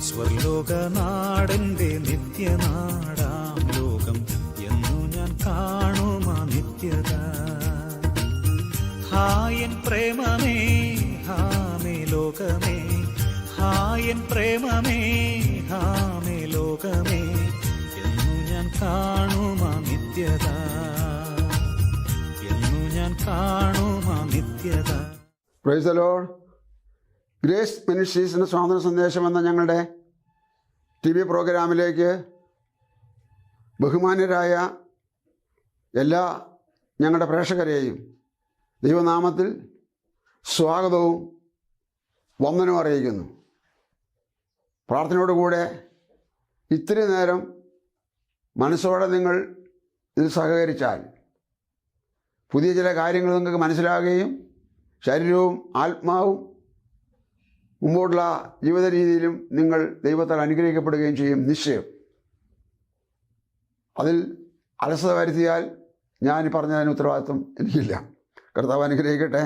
സ്വർലോകനാടന്റെ നിത്യനാടാം ലോകം എന്നു ഞാൻ കാണുമാ നിത്യത. ഹായൻ പ്രേമമേ ഹാമേ ലോകമേ, ഹായൻ പ്രേമമേ ഹാമേ ലോകമേ എന്നു ഞാൻ കാണുമാ നിത്യത, എന്നു ഞാൻ കാണുമാ നിത്യത. Praise the Lord. ഗ്രേസ് മിനിസ്ട്രീസിൻ്റെ സ്വാതന്ത്ര്യ സന്ദേശം എന്ന ഞങ്ങളുടെ TV പ്രോഗ്രാമിലേക്ക് ബഹുമാന്യരായ എല്ലാ ഞങ്ങളുടെ പ്രേക്ഷകരെയും ദൈവനാമത്തിൽ സ്വാഗതവും വന്ദനവും അറിയിക്കുന്നു. പ്രാർത്ഥനയോടുകൂടെ ഇത്തിരി നേരം മനസ്സോടെ നിങ്ങൾ ഇതിൽ സഹകരിച്ചാൽ പുതിയ ചില കാര്യങ്ങൾ നിങ്ങൾക്ക് മനസ്സിലാകുകയും ശരീരവും ആത്മാവും മുമ്പോട്ടുള്ള ജീവിത രീതിയിലും നിങ്ങൾ ദൈവത്താൽ അനുഗ്രഹിക്കപ്പെടുകയും ചെയ്യും നിശ്ചയം. അതിൽ അലസത വരുത്തിയാൽ ഞാൻ പറഞ്ഞതിന് ഉത്തരവാദിത്വം എനിക്കില്ല. കർത്താവ് അനുഗ്രഹിക്കട്ടെ.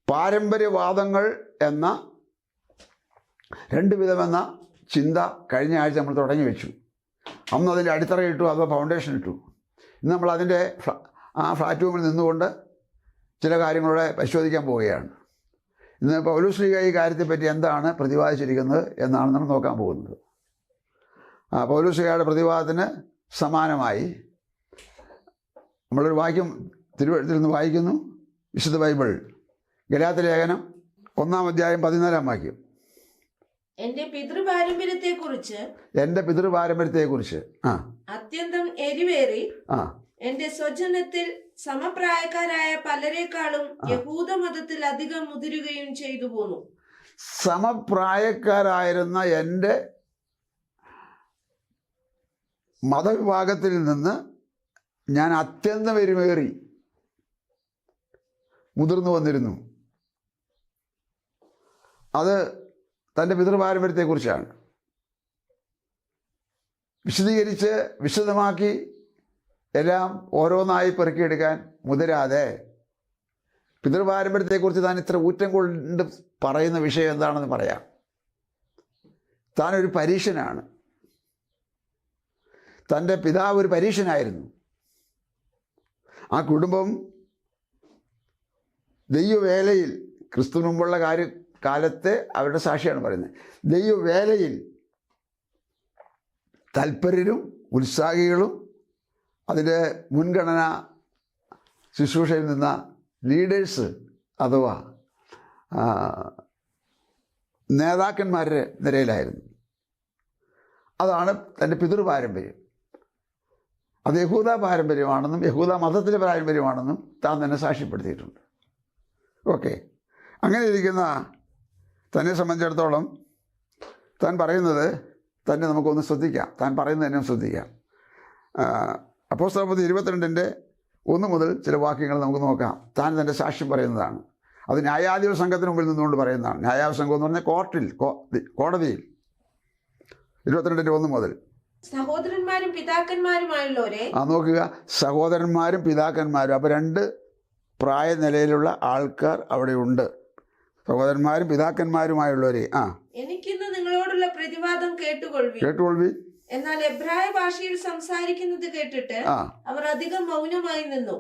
പാരമ്പര്യവാദങ്ങൾ എന്ന രണ്ട് വിധമെന്ന ചിന്ത കഴിഞ്ഞ ആഴ്ച നമ്മൾ തുടങ്ങി വെച്ചു. അന്ന് അതിൻ്റെ അടിത്തറയിട്ടു, അഥവാ ഫൗണ്ടേഷൻ ഇട്ടു. ഇന്ന് നമ്മൾ അതിൻ്റെ ആ പ്ലാറ്റ്ഫോമിൽ നിന്നുകൊണ്ട് ചില കാര്യങ്ങളൂടെ പരിശോധിക്കാൻ പോവുകയാണ്. ഇന്ന് പൗലോസ് ശ്ലീഹ ഈ കാര്യത്തെപ്പറ്റി എന്താണ് പ്രതിപാദിച്ചിരിക്കുന്നത് എന്നാണ് നമ്മൾ നോക്കാൻ പോകുന്നത്. പൗലോസ് ശ്ലീഹയുടെ പ്രതിവാദത്തിന് സമാനമായി നമ്മളൊരു വാക്യം തിരുവഴുത്തിൽ നിന്ന് വായിക്കുന്നു. വിശുദ്ധ ബൈബിൾ ഗലാത്യ ലേഖനം 1-ാം അധ്യായം 14-ാം വാക്യം. എന്റെ പിതൃപാരമ്പര്യത്തെക്കുറിച്ച് അത്യന്തം എരിവേറി എന്റെ സ്വജനത്തിൽ സമപ്രായക്കാരായ പലരെക്കാളും യഹൂദ മതത്തിൽ അധികം മുതിരുകയും ചെയ്തു പോന്നു. സമപ്രായക്കാരായിരുന്ന എൻ്റെ മതവിഭാഗത്തിൽ നിന്ന് ഞാൻ അത്യന്തം എരിമേറി മുതിർന്നു വന്നിരുന്നു. അത് തൻ്റെ പിതൃപാരമ്പര്യത്തെക്കുറിച്ചാണ്. വിശദീകരിച്ച് വിശദമാക്കി എല്ലാം ഓരോന്നായി പെറുക്കിയെടുക്കാൻ മുതിരാതെ പിതൃപാരമ്പര്യത്തെക്കുറിച്ച് താൻ ഇത്ര ഊറ്റം കൊണ്ട് പറയുന്ന വിഷയം എന്താണെന്ന് പറയാം. താനൊരു പരീക്ഷനാണ്. തൻ്റെ പിതാവ് ഒരു പരീക്ഷനായിരുന്നു. ആ കുടുംബം ദൈവവേലയിൽ, ക്രിസ്തുവിന് മുമ്പുള്ള കാലത്തെ അവരുടെ സാക്ഷിയാണ് പറയുന്നത്, ദൈവവേലയിൽ തൽപരരും ഉത്സാഹികളും അതിൻ്റെ മുൻഗണന ശുശ്രൂഷയിൽ നിന്ന ലീഡേഴ്സ് അഥവാ നേതാക്കന്മാരുടെ നിരയിലായിരുന്നു. അതാണ് തൻ്റെ പിതൃപാരമ്പര്യം. അത് യഹൂദ പാരമ്പര്യമാണെന്നും യഹൂദ മതത്തിൻ്റെ പാരമ്പര്യമാണെന്നും താൻ തന്നെ സാക്ഷ്യപ്പെടുത്തിയിട്ടുണ്ട്. ഓക്കെ, അങ്ങനെ ഇരിക്കുന്ന തന്നെ സംബന്ധിച്ചിടത്തോളം താൻ പറയുന്നത് തന്നെ നമുക്കൊന്ന് ശ്രദ്ധിക്കാം. താൻ പറയുന്നത് തന്നെ ശ്രദ്ധിക്കാം. അപ്പോസ്തലപ്രവൃത്തി 22-1 മുതൽ ചില വാക്യങ്ങൾ നമുക്ക് നോക്കാം. താൻ തൻ്റെ സാക്ഷ്യം പറയുന്നതാണ്. അത് ന്യായാധിപ സംഘത്തിന് മുമ്പിൽ നിന്നുകൊണ്ട് പറയുന്നതാണ്. ന്യായാധിപ സംഘം എന്ന് പറഞ്ഞാൽ കോടതിയിൽ 22-1 മുതൽ. സഹോദരന്മാരും പിതാക്കന്മാരുമായുള്ളവരെ നോക്കുക, സഹോദരന്മാരും പിതാക്കന്മാരും. അപ്പോൾ രണ്ട് പ്രായനിലയിലുള്ള ആൾക്കാർ അവിടെ ഉണ്ട്. സഹോദരന്മാരും പിതാക്കന്മാരുമായുള്ളവരെ എനിക്കിന്ന് നിങ്ങളോടുള്ള പ്രതിവാദം കേട്ടുകൊള്ളി. എന്നാൽ എബ്രായ ഭാഷയിൽ സംസാരിക്കുന്നത് കേട്ടിട്ട് അവർ അധികം മൗനമായി നിന്നു.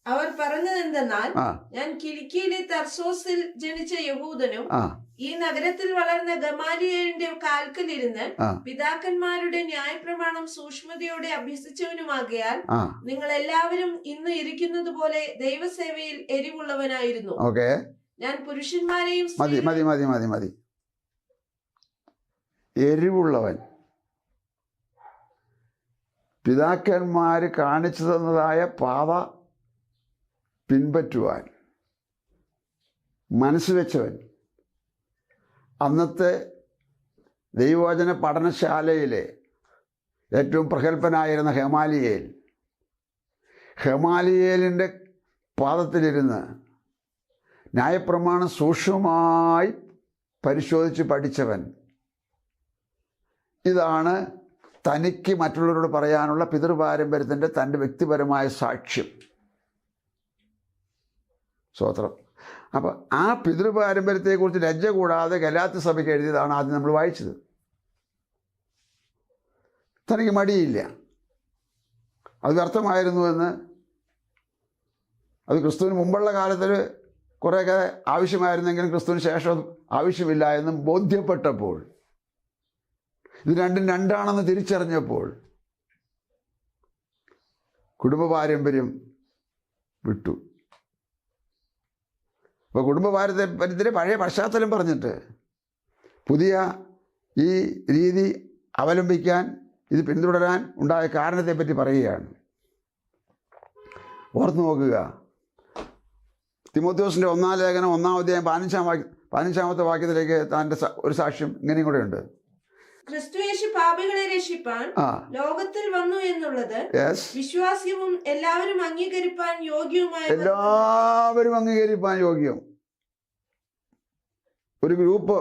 അവർ പറഞ്ഞത് എന്തെന്നാൽ, ഞാൻ കിലിക്കിയിലെ തർസോസിൽ ജനിച്ച യഹൂദനും ഈ നഗരത്തിൽ വളർന്ന ഗമാലിയേലിന്റെ കാൽക്കലിരുന്ന് പിതാക്കന്മാരുടെ ന്യായപ്രമാണം സൂക്ഷ്മതയോടെ അഭ്യസിച്ചവനുമാകയാൽ നിങ്ങൾ എല്ലാവരും ഇന്ന് ഇരിക്കുന്നത് പോലെ ദൈവസേവയിൽ എരിവുള്ളവനായിരുന്നു. ഞാൻ പുരുഷന്മാരെയും മതി എരിവുള്ളവൻ. പിതാക്കന്മാർ കാണിച്ചു തന്നതായ പാത പിൻപറ്റുവാൻ മനസ്സ് വെച്ചവൻ. അന്നത്തെ ദൈവവചന പഠനശാലയിലെ ഏറ്റവും പ്രഗത്ഭനായിരുന്ന ഹെമാലിയേലിൻ്റെ പാദത്തിലിരുന്ന് ന്യായപ്രമാണം സൂക്ഷ്മമായി പരിശോധിച്ച് പഠിച്ചവൻ. ഇതാണ് തനിക്ക് മറ്റുള്ളവരോട് പറയാനുള്ള പിതൃപാരമ്പര്യത്തിൻ്റെ തൻ്റെ വ്യക്തിപരമായ സാക്ഷ്യം. സ്തോത്രം. അപ്പോൾ ആ പിതൃപാരമ്പര്യത്തെക്കുറിച്ച് ലജ്ജ കൂടാതെ ഗലാത്യ സഭയ്ക്ക് എഴുതിയതാണ് ആദ്യം നമ്മൾ വായിച്ചത്. തനിക്ക് മടിയില്ല. അത് വ്യർത്ഥമായിരുന്നുവെന്ന്, അത് ക്രിസ്തുവിന് മുമ്പുള്ള കാലത്തിൽ കുറേയൊക്കെ ആവശ്യമായിരുന്നെങ്കിലും ക്രിസ്തുവിന് ശേഷം ആവശ്യമില്ല എന്നും ബോധ്യപ്പെട്ടപ്പോൾ, ഇത് രണ്ടും രണ്ടാണെന്ന് തിരിച്ചറിഞ്ഞപ്പോൾ കുടുംബ പാരമ്പര്യം വിട്ടു. അപ്പോൾ കുടുംബ പാരമ്പര്യത്തിൻ്റെ പഴയ പശ്ചാത്തലം പറഞ്ഞിട്ട് പുതിയ ഈ രീതി അവലംബിക്കാൻ, ഇത് പിന്തുടരാൻ ഉണ്ടായ കാരണത്തെപ്പറ്റി പറയുകയാണ്. ഓർത്ത് നോക്കുക, തിമോഥെയോസിൻ്റെ 1-ാം ലേഖനം 1-ാം അധ്യായം 15-ാമത്തെ വാക്യത്തിലേക്ക് തൻ്റെ ഒരു സാക്ഷ്യം ഇങ്ങനെയും കൂടെ ഉണ്ട്. ക്രിസ്തുയേശു പാപികളെ രക്ഷിപ്പാൻ ലോകത്തിൽ വന്നു എന്നുള്ളത് വിശ്വാസ്യവും എല്ലാവരും അംഗീകരിപ്പാൻ യോഗ്യം. ഒരു ഗ്രൂപ്പ്,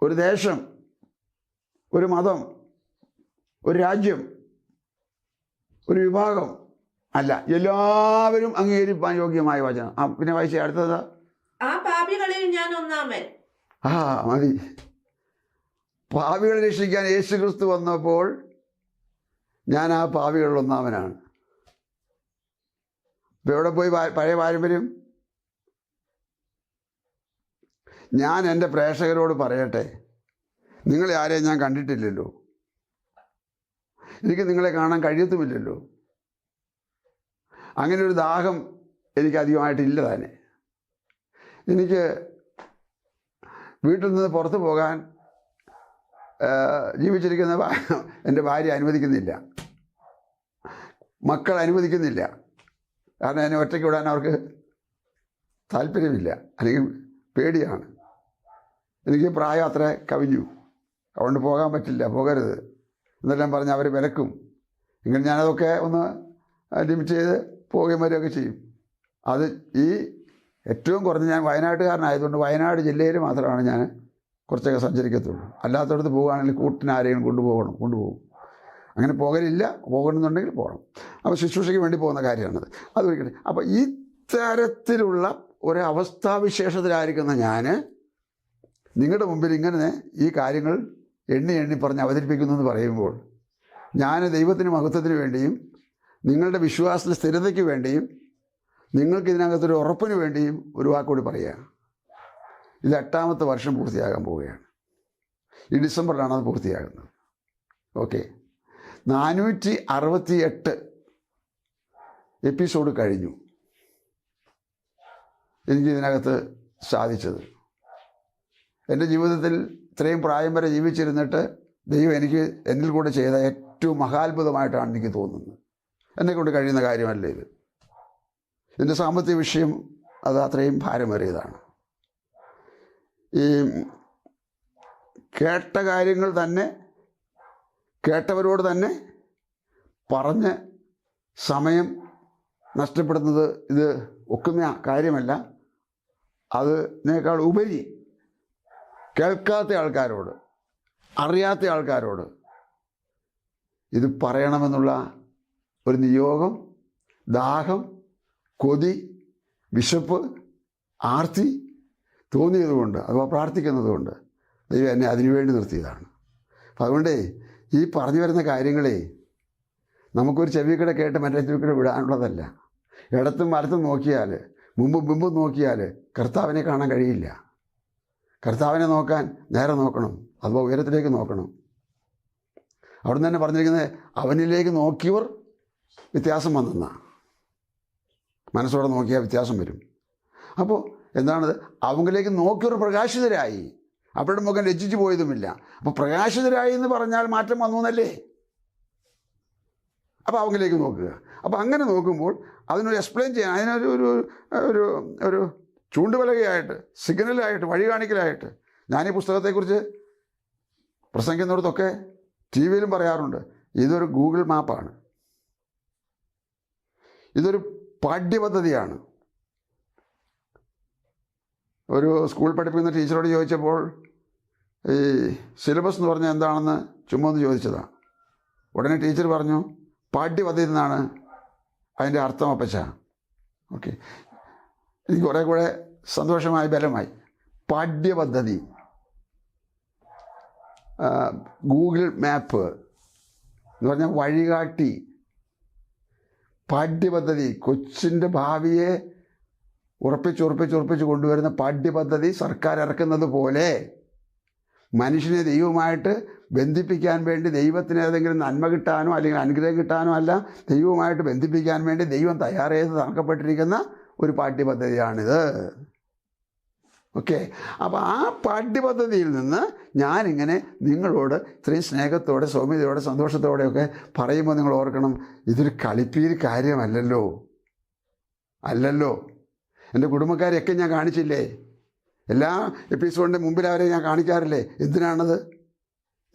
ഒരു ദേശം, ഒരു മതം, ഒരു രാജ്യം, ഒരു വിഭാഗം അല്ല, എല്ലാവരും അംഗീകരിപ്പാൻ യോഗ്യമായ വചനം. പിന്നെ വായിച്ച അടുത്തത്, ആ പാപികളിൽ ഞാൻ ഒന്നാമൻ. മതി. പാപികളെ രക്ഷിക്കാൻ യേശു ക്രിസ്തു വന്നപ്പോൾ ഞാൻ ആ പാപികളിൽ ഒന്നാമനാണ്. ഇപ്പം എവിടെ പോയി പഴയ പാരമ്പര്യം? ഞാൻ എൻ്റെ പ്രേക്ഷകരോട് പറയട്ടെ, നിങ്ങളെ ആരെയും ഞാൻ കണ്ടിട്ടില്ലല്ലോ, എനിക്ക് നിങ്ങളെ കാണാൻ കഴിയത്തുമില്ലല്ലോ, അങ്ങനെ ഒരു ദാഹം എനിക്ക് അധികമായിട്ടില്ല തന്നെ. എനിക്ക് വീട്ടിൽ നിന്ന് പുറത്തു പോകാൻ ജീവിച്ചിരിക്കുന്ന എൻ്റെ ഭാര്യ അനുവദിക്കുന്നില്ല, മക്കൾ അനുവദിക്കുന്നില്ല. കാരണം എന്നെ ഒറ്റയ്ക്ക് വിടാൻ അവർക്ക് താല്പര്യമില്ല, അല്ലെങ്കിൽ പേടിയാണ്. എനിക്ക് പ്രായം അത്ര കവിഞ്ഞു, അതുകൊണ്ട് പോകാൻ പറ്റില്ല, പോകരുത് എന്നെല്ലാം പറഞ്ഞ് അവർ വിലക്കും. എങ്കിലും ഞാനതൊക്കെ ഒന്ന് ലിമിറ്റ് ചെയ്ത് പോവുകയും വരികയൊക്കെ ചെയ്യും. അത് ഈ ഏറ്റവും കുറഞ്ഞ് ഞാൻ വയനാട്ടുകാരനായതുകൊണ്ട് വയനാട് ജില്ലയിൽ മാത്രമാണ് ഞാൻ കുറച്ചൊക്കെ സഞ്ചരിക്കത്തുള്ളൂ. അല്ലാത്തടത്ത് പോവുകയാണെങ്കിൽ കൂട്ടിന് ആരെയും കൊണ്ടുപോകും. അങ്ങനെ പോകലില്ല, പോകണമെന്നുണ്ടെങ്കിൽ പോകണം. അപ്പോൾ ശുശ്രൂഷയ്ക്ക് വേണ്ടി പോകുന്ന കാര്യമാണത്. അത് ഒരിക്കലും. അപ്പോൾ ഈ തരത്തിലുള്ള ഒരു അവസ്ഥാവിശേഷത്തിലായിരിക്കുന്ന ഞാൻ നിങ്ങളുടെ മുമ്പിൽ ഇങ്ങനെ ഈ കാര്യങ്ങൾ എണ്ണി പറഞ്ഞ് അവതരിപ്പിക്കുന്നു എന്ന് പറയുമ്പോൾ, ഞാൻ ദൈവത്തിന് മഹത്വത്തിന് വേണ്ടിയും നിങ്ങളുടെ വിശ്വാസത്തിൻ്റെ സ്ഥിരതയ്ക്ക് വേണ്ടിയും നിങ്ങൾക്ക് ഇതിനകത്തൊരു ഉറപ്പിന് വേണ്ടിയും ഒരു വാക്കുകൂടി പറയുക. ഇത് 8-ാമത്തെ വർഷം പൂർത്തിയാകാൻ പോവുകയാണ്. ഈ ഡിസംബറിലാണ് അത് പൂർത്തിയാകുന്നത്. ഓക്കെ, 468 എപ്പിസോഡ് കഴിഞ്ഞു എനിക്കിതിനകത്ത് സാധിച്ചത്. എൻ്റെ ജീവിതത്തിൽ ഇത്രയും പ്രായം വരെ ജീവിച്ചിരുന്നിട്ട് ദൈവം എന്നിൽ കൂടെ ചെയ്ത ഏറ്റവും മഹാത്ഭുതമായിട്ടാണ് എനിക്ക് തോന്നുന്നത്. എന്നെക്കൊണ്ട് കഴിയുന്ന കാര്യമല്ല ഇത്. ഇതിൻ്റെ സാമ്പത്തിക വിഷയം അത് അത്രയും ഭാരമേറിയതാണ്. ഈ കേട്ട കാര്യങ്ങൾ തന്നെ കേട്ടവരോട് തന്നെ പറഞ്ഞ് സമയം നഷ്ടപ്പെടുന്നത് ഇത് ഒക്കുന്ന കാര്യമല്ല. അതിനേക്കാൾ ഉപരി കേൾക്കാത്ത ആൾക്കാരോട്, അറിയാത്ത ആൾക്കാരോട് ഇത് പറയണമെന്നുള്ള ഒരു നിയോഗം, ദാഹം, കൊതി, വിശപ്പ്, ആർത്തി തോന്നിയതുകൊണ്ട്, അഥവാ പ്രാർത്ഥിക്കുന്നതുകൊണ്ട് ദൈവം എന്നെ അതിനുവേണ്ടി നിർത്തിയതാണ്. അപ്പം അതുകൊണ്ട് ഈ പറഞ്ഞു വരുന്ന കാര്യങ്ങളെ നമുക്കൊരു ചെവിക്കടെ കേട്ട് മറ്റേ ചെവിക്കടെ വിടാനുള്ളതല്ല. ഇടത്തും വലത്തും നോക്കിയാൽ, മുമ്പും നോക്കിയാൽ കർത്താവിനെ കാണാൻ കഴിയില്ല. കർത്താവിനെ നോക്കാൻ നേരെ നോക്കണം, അഥവാ ഉയരത്തിലേക്ക് നോക്കണം. അവിടെ തന്നെ പറഞ്ഞിരിക്കുന്നത് അവനിലേക്ക് നോക്കിയവർ വ്യത്യാസം വന്നെന്നാണ്. മനസ്സോടെ നോക്കിയാൽ വ്യത്യാസം വരും. അപ്പോൾ എന്താണത്? അവങ്കിലേക്ക് നോക്കിയവർ പ്രകാശിതരായി, അവരുടെ മുഖം ലജ്ജിച്ചു പോയതുമില്ല. അപ്പോൾ പ്രകാശിതരായി എന്ന് പറഞ്ഞാൽ മാറ്റം വന്നു എന്നല്ലേ? അപ്പോൾ അവങ്കിലേക്ക് നോക്കുക. അപ്പോൾ അങ്ങനെ നോക്കുമ്പോൾ അതിനൊരു എക്സ്പ്ലെയിൻ ചെയ്യാൻ, അതിനൊരു ഒരു ഒരു ചൂണ്ടുപലകയായിട്ട്, സിഗ്നലായിട്ട്, വഴി കാണിക്കലായിട്ട് ഞാനീ പുസ്തകത്തെക്കുറിച്ച് പ്രസംഗിക്കുന്നിടത്തൊക്കെ ടി വിയിലും പറയാറുണ്ട്, ഇതൊരു ഗൂഗിൾ മാപ്പാണ്, ഇതൊരു പാഠ്യപദ്ധതിയാണ്. ഒരു സ്കൂൾ പഠിപ്പിക്കുന്ന ടീച്ചറോട് ചോദിച്ചപ്പോൾ ഈ സിലബസ് എന്ന് പറഞ്ഞാൽ എന്താണെന്ന് ചുമ്മാ ഒന്ന് ചോദിച്ചതാണ്. ഉടനെ ടീച്ചർ പറഞ്ഞു, പാഠ്യപദ്ധതി എന്നാണ് അതിൻ്റെ അർത്ഥം അപ്പച്ച. ഓക്കെ, എനിക്ക് കുറേ കൂടെ സന്തോഷമായി, ബലമായി. പാഠ്യപദ്ധതി, ഗൂഗിൾ മാപ്പ് എന്ന് പറഞ്ഞാൽ വഴികാട്ടി, പാഠ്യപദ്ധതി, കൊച്ചിൻ്റെ ഭാവിയെ ഉറപ്പിച്ച് കൊണ്ടുവരുന്ന പാഠ്യപദ്ധതി സർക്കാർ ഇറക്കുന്നത് പോലെ മനുഷ്യനെ ദൈവമായിട്ട് ബന്ധിപ്പിക്കാൻ വേണ്ടി, ദൈവത്തിന് ഏതെങ്കിലും നന്മ കിട്ടാനോ അല്ലെങ്കിൽ അനുഗ്രഹം കിട്ടാനോ അല്ല, ദൈവവുമായിട്ട് ബന്ധിപ്പിക്കാൻ വേണ്ടി ദൈവം തയ്യാറെയ്ത് നടക്കപ്പെട്ടിരിക്കുന്ന ഒരു പാഠ്യപദ്ധതിയാണിത്. ഓക്കെ, അപ്പോൾ ആ പാഠ്യപദ്ധതിയിൽ നിന്ന് ഞാനിങ്ങനെ നിങ്ങളോട് ഇത്രയും സ്നേഹത്തോടെ, സൗമ്യതയോടെ, സന്തോഷത്തോടെയൊക്കെ പറയുമ്പോൾ നിങ്ങൾ ഓർക്കണം, ഇതൊരു കളിപ്പീര് കാര്യമല്ലല്ലോ. എൻ്റെ കുടുംബക്കാരെയൊക്കെ ഞാൻ കാണിച്ചില്ലേ? എല്ലാ എപ്പിസോഡിൻ്റെ മുമ്പിൽ അവരെ ഞാൻ കാണിക്കാറില്ലേ? എന്തിനാണത്?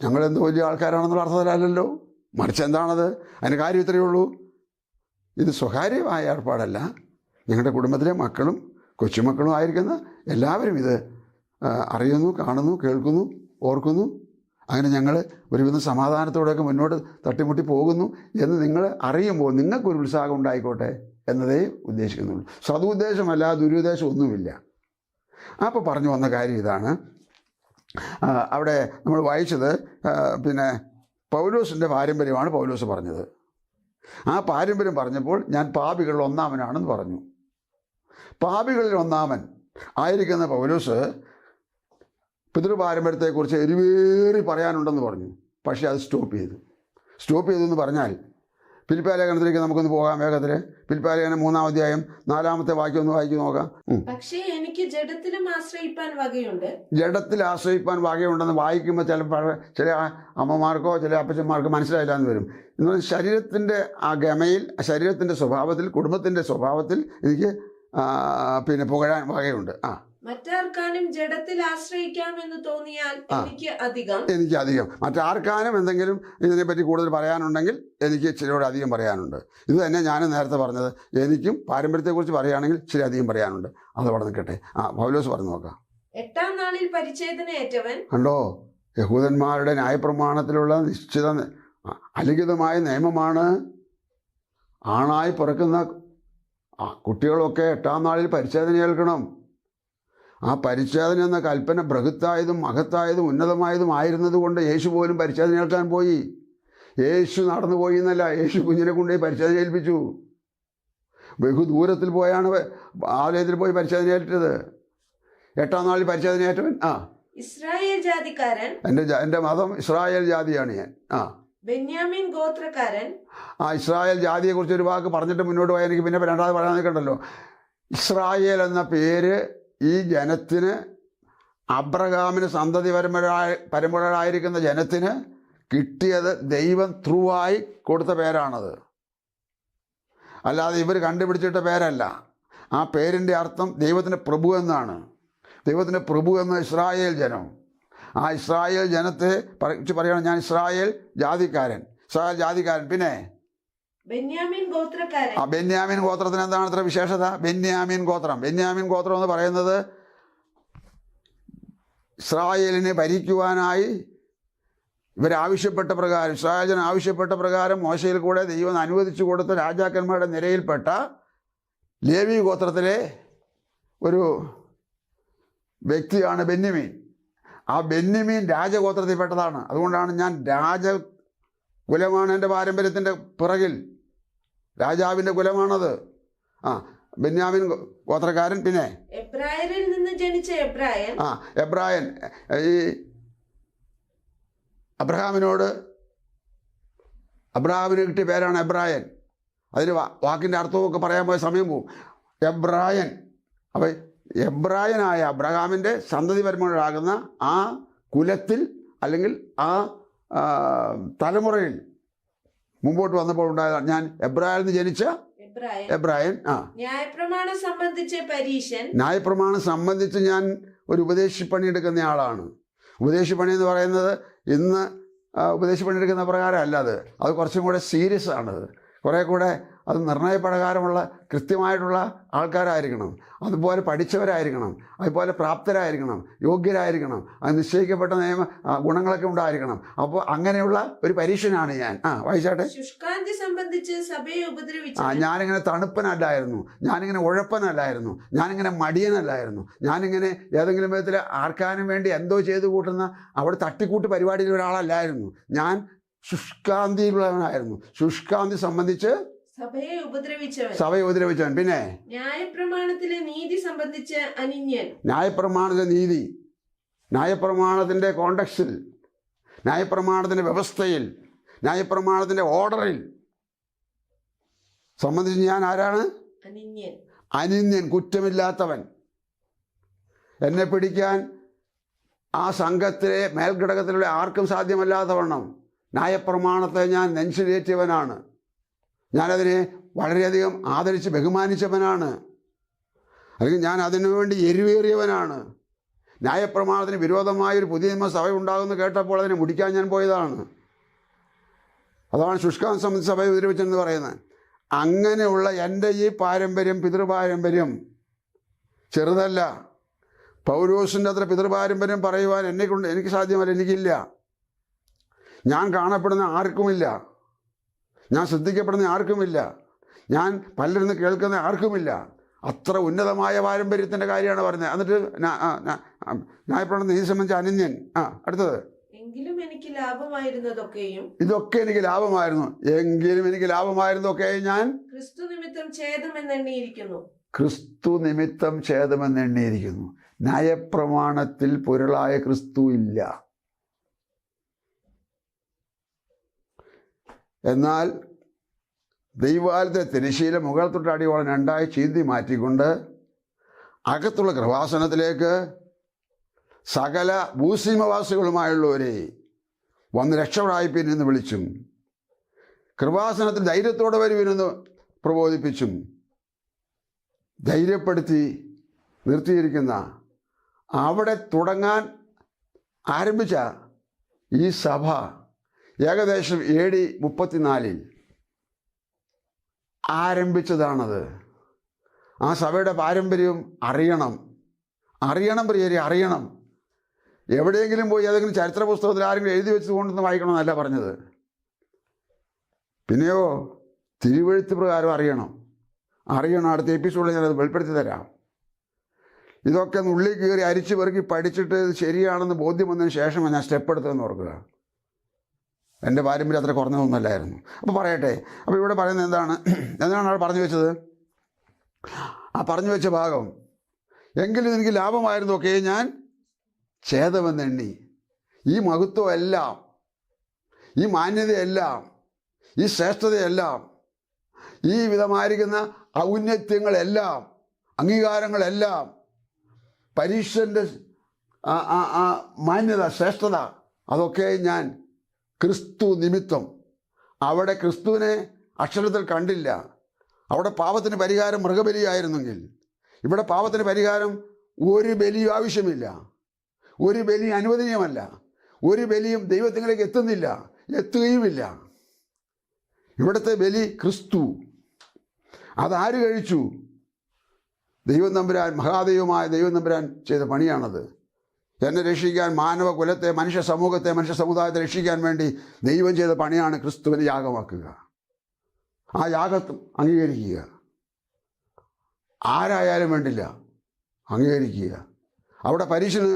ഞങ്ങളെന്തോ വലിയ ആൾക്കാരാണെന്നുള്ള അർത്ഥത്തിലല്ലല്ലോ, മറിച്ച് എന്താണത്? അതിൻ്റെ കാര്യം ഇത്രയേ ഉള്ളൂ. ഇത് സ്വകാര്യമായ ഏർപ്പാടല്ല. ഞങ്ങളുടെ കുടുംബത്തിലെ മക്കളും കൊച്ചുമക്കളും ആയിരിക്കുന്ന എല്ലാവരും ഇത് അറിയുന്നു, കാണുന്നു, കേൾക്കുന്നു, ഓർക്കുന്നു. അങ്ങനെ ഞങ്ങൾ ഒരുവിധം സമാധാനത്തോടെയൊക്കെ മുന്നോട്ട് തട്ടിമുട്ടി പോകുന്നു എന്ന് നിങ്ങൾ അറിയുമ്പോൾ നിങ്ങൾക്കൊരു ഉത്സാഹം ഉണ്ടായിക്കോട്ടെ എന്നതേ ഉദ്ദേശിക്കുന്നുള്ളൂ. സതുദ്ദേശമല്ല, ദുരുദ്ദേശം ഒന്നുമില്ല. അപ്പോൾ പറഞ്ഞു വന്ന കാര്യം ഇതാണ്. അവിടെ നമ്മൾ വായിച്ചത് പിന്നെ പൗലോസിൻ്റെ പാരമ്പര്യമാണ് പൗലോസ് പറഞ്ഞത്. ആ പാരമ്പര്യം പറഞ്ഞപ്പോൾ ഞാൻ പാപികളിൽ ഒന്നാമനാണെന്ന് പറഞ്ഞു. പാപികളിൽ ഒന്നാമൻ ആയിരിക്കുന്ന പൗലോസ് പിതൃപാരമ്പര്യത്തെക്കുറിച്ച് എരിവേറി പറയാനുണ്ടെന്ന് പറഞ്ഞു. പക്ഷേ അത് സ്റ്റോപ്പ് ചെയ്തു എന്ന് പറഞ്ഞാൽ ഫിലിപ്പിയ ലേഖനത്തിലേക്ക് നമുക്കൊന്ന് പോകാം വേഗത്തിൽ. ഫിലിപ്പിയ ലേഖനം 3-ാം അധ്യായം 4-ാമത്തെ വാക്യം ഒന്ന് വായിച്ചു നോക്കാം. പക്ഷേ എനിക്ക് ജഡത്തിലും ആശ്രയിപ്പാൻ വകയുണ്ട്. ജഡത്തിൽ ആശ്രയിപ്പാൻ വകയുണ്ടെന്ന് വായിക്കുമ്പോൾ ചില അമ്മമാർക്കോ ചില അപ്പച്ചന്മാർക്കോ മനസ്സിലായില്ല എന്ന് വരും. എന്നാൽ ശരീരത്തിൻ്റെ ആ ഗമയിൽ, ശരീരത്തിൻ്റെ സ്വഭാവത്തിൽ, കുടുംബത്തിൻ്റെ സ്വഭാവത്തിൽ എനിക്ക് പിന്നെ പുകഴാൻ വകയുണ്ട്. മറ്റാർക്കാനും ജഡത്തിൽ ആശ്രയിക്കാമെന്ന് തോന്നിയാൽ എനിക്ക് അധികം മറ്റാർക്കാനും എന്തെങ്കിലും ഇതിനെപ്പറ്റി കൂടുതൽ പറയാനുണ്ടെങ്കിൽ എനിക്ക് ഇച്ചിരിയോട് അധികം പറയാനുണ്ട്. ഇത് തന്നെ ഞാൻ നേരത്തെ പറഞ്ഞത്. എനിക്കും പാരമ്പര്യത്തെക്കുറിച്ച് പറയുകയാണെങ്കിൽ ഇച്ചിരി അധികം പറയാനുണ്ട്. അതവിടെ നിൽക്കട്ടെ. പൗലോസ് പറഞ്ഞു നോക്കാം. 8-ാം നാളിൽ പരിച്ഛേദനയേറ്റവൻ. കണ്ടോ, യഹൂദന്മാരുടെ ന്യായപ്രമാണത്തിലുള്ള നിശ്ചിത അലിഖിതമായ നിയമമാണ്. ആണായി പിറക്കുന്ന കുട്ടികളൊക്കെ 8-ാം നാളിൽ പരിച്ഛേദന ഏൽക്കണം. ആ പരിച്ഛേദന എന്ന കൽപ്പന ബൃഹത്തായതും മഹത്തായതും ഉന്നതമായതും ആയിരുന്നത് കൊണ്ട് യേശു പോലും പരിച്ഛേദന ഏൽക്കാൻ പോയി. യേശു നടന്നു പോയി എന്നല്ല, യേശു കുഞ്ഞിനെ കൊണ്ടുപോയി പരിച്ഛേദന ഏൽപ്പിച്ചു. ബഹുദൂരത്തിൽ പോയാണ് ആലയത്തിൽ പോയി പരിച്ഛേദന ഏറ്റത്. 8-ാം നാളിൽ പരിച്ഛേദന ഏറ്റവൻ ഇസ്രായേൽ ജാതിക്കാരൻ. എൻ്റെ മതം ഇസ്രായേൽ ജാതിയാണ് ഞാൻ. ബെന്യാമിൻ ഗോത്രക്കാരൻ. ഇസ്രായേൽ ജാതിയെക്കുറിച്ച് ഒരു വാക്ക് പറഞ്ഞിട്ട് മുന്നോട്ട് പോയാൽ എനിക്ക് പിന്നെ രണ്ടാമത് പറയാൻ നിൽക്കണ്ടല്ലോ. ഇസ്രായേൽ എന്ന പേര് ഈ ജനത്തിന്, അബ്രഹാമിന് സന്തതി പരമ്പരയായിരിക്കുന്ന ജനത്തിന് കിട്ടിയത് ദൈവം ത്രൂവായി കൊടുത്ത പേരാണത്. അല്ലാതെ ഇവർ കണ്ടുപിടിച്ചിട്ട പേരല്ല. ആ പേരിൻ്റെ അർത്ഥം ദൈവത്തിൻ്റെ പ്രഭു എന്നാണ്. ദൈവത്തിൻ്റെ പ്രഭു എന്ന ഇസ്രായേൽ ജനം. ആ ഇസ്രായേൽ ജനത്തെ പറയുകയാണ് ഞാൻ ഇസ്രായേൽ ജാതിക്കാരൻ. പിന്നെ ബെന്യാമിൻ ഗോത്രക്കാരൻ. ബെന്യാമിൻ ഗോത്രത്തിന് എന്താണ് ഇത്ര വിശേഷത? ബെന്യാമിൻ ഗോത്രം എന്ന് പറയുന്നത് ഇസ്രായേലിനെ ഭരിക്കുവാനായി ഇവരാവശ്യപ്പെട്ട പ്രകാരം, ഇസ്രായേൽ ജനം ആവശ്യപ്പെട്ട പ്രകാരം മോശയിൽ കൂടെ ദൈവം അനുവദിച്ചു കൊടുത്ത രാജാക്കന്മാരുടെ നിരയിൽപ്പെട്ട ലേവി ഗോത്രത്തിലെ ഒരു വ്യക്തിയാണ് ബെന്യാമീൻ. ആ ബെന്യാമീൻ രാജഗോത്രത്തിൽപ്പെട്ടതാണ്. അതുകൊണ്ടാണ് ഞാൻ രാജകുലമാണ് എൻ്റെ പാരമ്പര്യത്തിൻ്റെ പിറകിൽ, രാജാവിൻ്റെ കുലമാണത്. ബെന്യാമിൻ ഗോത്രക്കാരൻ. പിന്നെ എബ്രായരിൽ നിന്ന് ജനിച്ച എബ്രായൻ. എബ്രായൻ ഈ അബ്രഹാമിന് കിട്ടിയ പേരാണ് എബ്രായൻ. അതിന് വാക്കിൻ്റെ അർത്ഥമൊക്കെ പറയാൻ പോയ സമയം പോവും. എബ്രായൻ. അപ്പോൾ എബ്രായനായ അബ്രഹാമിൻ്റെ സന്തതി പരമ്പരയാകുന്ന ആ കുലത്തിൽ അല്ലെങ്കിൽ ആ തലമുറയിൽ മുമ്പോട്ട് വന്നപ്പോൾ ഉണ്ടായതാണ് ഞാൻ എബ്രായനിൽ നിന്ന് ജനിച്ച എബ്രായൻ. ന്യായപ്രമാണം സംബന്ധിച്ച് ഞാൻ ഒരു ഉപദേശിപ്പണി എടുക്കുന്ന ആളാണ്. ഉപദേശിപ്പണി എന്ന് പറയുന്നത് ഇന്ന് ഉപദേശിപ്പണി എടുക്കുന്ന പ്രകാരം അല്ല. അത് കുറച്ചും കൂടെ സീരിയസ് ആണത്. കുറേ കൂടെ അത് നിർണയപ്രകാരമുള്ള കൃത്യമായിട്ടുള്ള ആൾക്കാരായിരിക്കണം, അതുപോലെ പഠിച്ചവരായിരിക്കണം, അതുപോലെ പ്രാപ്തരായിരിക്കണം, യോഗ്യരായിരിക്കണം, അത് നിശ്ചയിക്കപ്പെട്ട ഗുണങ്ങളൊക്കെ ഉണ്ടായിരിക്കണം. അപ്പോൾ അങ്ങനെയുള്ള ഒരു പരീക്ഷനാണ് ഞാൻ. വായിച്ചാട്ടെ. ഞാനിങ്ങനെ തണുപ്പനല്ലായിരുന്നു, ഞാനിങ്ങനെ ഉഴപ്പനല്ലായിരുന്നു, ഞാനിങ്ങനെ മടിയനല്ലായിരുന്നു, ഞാനിങ്ങനെ ഏതെങ്കിലും വിധത്തിൽ ആർക്കാനും വേണ്ടി എന്തോ ചെയ്തു കൂട്ടുന്ന അവിടെ തട്ടിക്കൂട്ട് പരിപാടിയിൽ ഒരാളല്ലായിരുന്നു. ഞാൻ ശുഷ്കാന്തിയുള്ളവനായിരുന്നു. ശുഷ്കാന്തി സംബന്ധിച്ച് സഭയെ ഉപദ്രവിച്ചവൻ, സഭയെ ഉപദ്രവിച്ചവൻ. പിന്നെ ന്യായപ്രമാണത്തിലെ നീതി സംബന്ധിച്ച് അനിന്യൻ. ന്യായപ്രമാണത്തിൻ്റെ നീതി, ന്യായപ്രമാണത്തിൻ്റെ കോണ്ടക്സ്റ്റിൽ, ന്യായപ്രമാണത്തിൻ്റെ വ്യവസ്ഥയിൽ, ന്യായപ്രമാണത്തിൻ്റെ ഓർഡറിൽ സംബന്ധിച്ച് ഞാൻ ആരാണ്? അനിന്യൻ. അനിന്യൻ, കുറ്റമില്ലാത്തവൻ. എന്നെ പിടിക്കാൻ ആ സംഘത്തിലെ മേൽഘടകത്തിലുള്ള ആർക്കും സാധ്യമല്ലാത്തവണ്ണം ന്യായപ്രമാണത്തെ ഞാൻ നെഞ്ചിലേറ്റിയവനാണ്. ഞാനതിനെ വളരെയധികം ആദരിച്ച് ബഹുമാനിച്ചവനാണ്. അല്ലെങ്കിൽ ഞാൻ അതിനുവേണ്ടി എരിവേറിയവനാണ്. ന്യായപ്രമാണത്തിന് വിരോധമായൊരു പുതിയ നിയമസഭ ഉണ്ടാകുമെന്ന് കേട്ടപ്പോൾ അതിനെ മുടിക്കാൻ ഞാൻ പോയതാണ്. അതാണ് ശുഷ്കാന്തി സംബന്ധിച്ച് സഭയെ ഉപദ്രവിച്ചെന്ന് പറയുന്നത്. അങ്ങനെയുള്ള എൻ്റെ ഈ പാരമ്പര്യം, പിതൃപാരമ്പര്യം ചെറുതല്ല. പൗലോസിൻ്റെ അത്ര പിതൃപാരമ്പര്യം പറയുവാൻ എനിക്ക് സാധ്യമല്ല, എനിക്കില്ല. ഞാൻ കാണപ്പെടുന്ന ആർക്കുമില്ല, ഞാൻ ശ്രദ്ധിക്കപ്പെടുന്ന ആർക്കുമില്ല, ഞാൻ പലരിന്ന് കേൾക്കുന്ന ആർക്കുമില്ല. അത്ര ഉന്നതമായ പാരമ്പര്യത്തിൻ്റെ കാര്യമാണ് പറയുന്നത്. എന്നിട്ട് ന്യായപ്രമാണം നീതി സംബന്ധിച്ച അനിന്യൻ. അടുത്തത്, എങ്കിലും എനിക്ക് ലാഭമായിരുന്നതൊക്കെയും, ഇതൊക്കെ എനിക്ക് ലാഭമായിരുന്നു, എങ്കിലും എനിക്ക് ലാഭമായിരുന്നതൊക്കെയും ഞാൻ ക്രിസ്തു നിമിത്തം ഛേദമെന്നെണ്ണിയിരിക്കുന്നു. ക്രിസ്തു നിമിത്തം ഛേദമെന്നെണ്ണിയിരിക്കുന്നു. ന്യായപ്രമാണത്തിൽ പൊരുളായ ക്രിസ്തു ഇല്ല. എന്നാൽ ദൈവാലയത്തെ തിരശ്ശീല മുകൾ തൊട്ട് അടിയോളം രണ്ടായി ചീന്തി മാറ്റിക്കൊണ്ട് അകത്തുള്ള കൃപാസനത്തിലേക്ക് സകല ഭൂസീമവാസികളുമായുള്ളവരെ വന്ന് രക്ഷപ്പെടായിപ്പിന്നെന്ന് വിളിച്ചും കൃപാസനത്തിൽ ധൈര്യത്തോടെ വരുവിനെന്ന് പ്രബോധിപ്പിച്ചും ധൈര്യപ്പെടുത്തി നിർത്തിയിരിക്കുന്ന, അവിടെ തുടങ്ങാൻ ആരംഭിച്ച ഈ സഭ ഏകദേശം AD 34 ആരംഭിച്ചതാണത്. ആ സഭയുടെ പാരമ്പര്യവും അറിയണം പ്രിയരെ, അറിയണം. എവിടെയെങ്കിലും പോയി ഏതെങ്കിലും ചരിത്ര പുസ്തകത്തിൽ ആരെങ്കിലും എഴുതി വെച്ച് കൊണ്ടൊന്ന് വായിക്കണമെന്നല്ല പറഞ്ഞത്. പിന്നെയോ തിരുവെഴുത്ത് പ്രകാരം അറിയണം. അടുത്ത എപ്പിസോഡിൽ ഞാനത് വെളിപ്പെടുത്തി തരാം. ഇതൊക്കെ ഉള്ളിൽ കയറി അരിച്ചു പെറുക്കി പഠിച്ചിട്ട് ഇത് ശരിയാണെന്ന് ബോധ്യം വന്നതിന് ശേഷമാണ് ഞാൻ സ്റ്റെപ്പ് എടുത്തതെന്ന് ഓർക്കുക. എൻ്റെ പാരമ്പര്യം അത്ര കുറഞ്ഞതൊന്നുമല്ലായിരുന്നു. അപ്പോൾ പറയട്ടെ, അപ്പോൾ ഇവിടെ പറയുന്നത് എന്താണ് ആൾ പറഞ്ഞു വെച്ചത്? ആ പറഞ്ഞു വെച്ച ഭാഗം, എങ്കിലും എനിക്ക് ലാഭമായിരുന്നൊക്കെ ഞാൻ ഛേദമെന്നെണ്ണി. ഈ മഹത്വമെല്ലാം, ഈ മാന്യതയെല്ലാം, ഈ ശ്രേഷ്ഠതയെല്ലാം, ഈ വിധമായിരിക്കുന്ന ഔന്നത്യങ്ങളെല്ലാം, അംഗീകാരങ്ങളെല്ലാം, പരീക്ഷൻ്റെ മാന്യത, ശ്രേഷ്ഠത, അതൊക്കെ ഞാൻ ക്രിസ്തു നിമിത്തം. അവിടെ ക്രിസ്തുവിനെ അക്ഷരത്തിൽ കണ്ടില്ല. അവിടെ പാപത്തിന് പരിഹാരം മൃഗബലിയായിരുന്നെങ്കിൽ ഇവിടെ പാപത്തിന് പരിഹാരം ഒരു ബലിയും ആവശ്യമില്ല. ഒരു ബലി അനുവദനീയമല്ല. ഒരു ബലിയും ദൈവത്തിലേക്ക് എത്തുകയുമില്ല. ഇവിടുത്തെ ബലി ക്രിസ്തു. അതാര് കഴിച്ചു? ദൈവം തമ്പുരാൻ, മഹാദൈവമായ ദൈവം തമ്പുരാൻ ചെയ്ത പണിയാണത്. എന്നെ രക്ഷിക്കാൻ, മാനവ കുലത്തെ, മനുഷ്യ സമൂഹത്തെ, മനുഷ്യ സമുദായത്തെ രക്ഷിക്കാൻ വേണ്ടി ദൈവം ചെയ്ത പണിയാണ് ക്രിസ്തുവിനെ യാഗമാക്കുക. ആ യാഗം അംഗീകരിക്കുക. ആരായാലും വേണ്ടില്ല, അംഗീകരിക്കുക. അവിടെ പരീക്ഷന്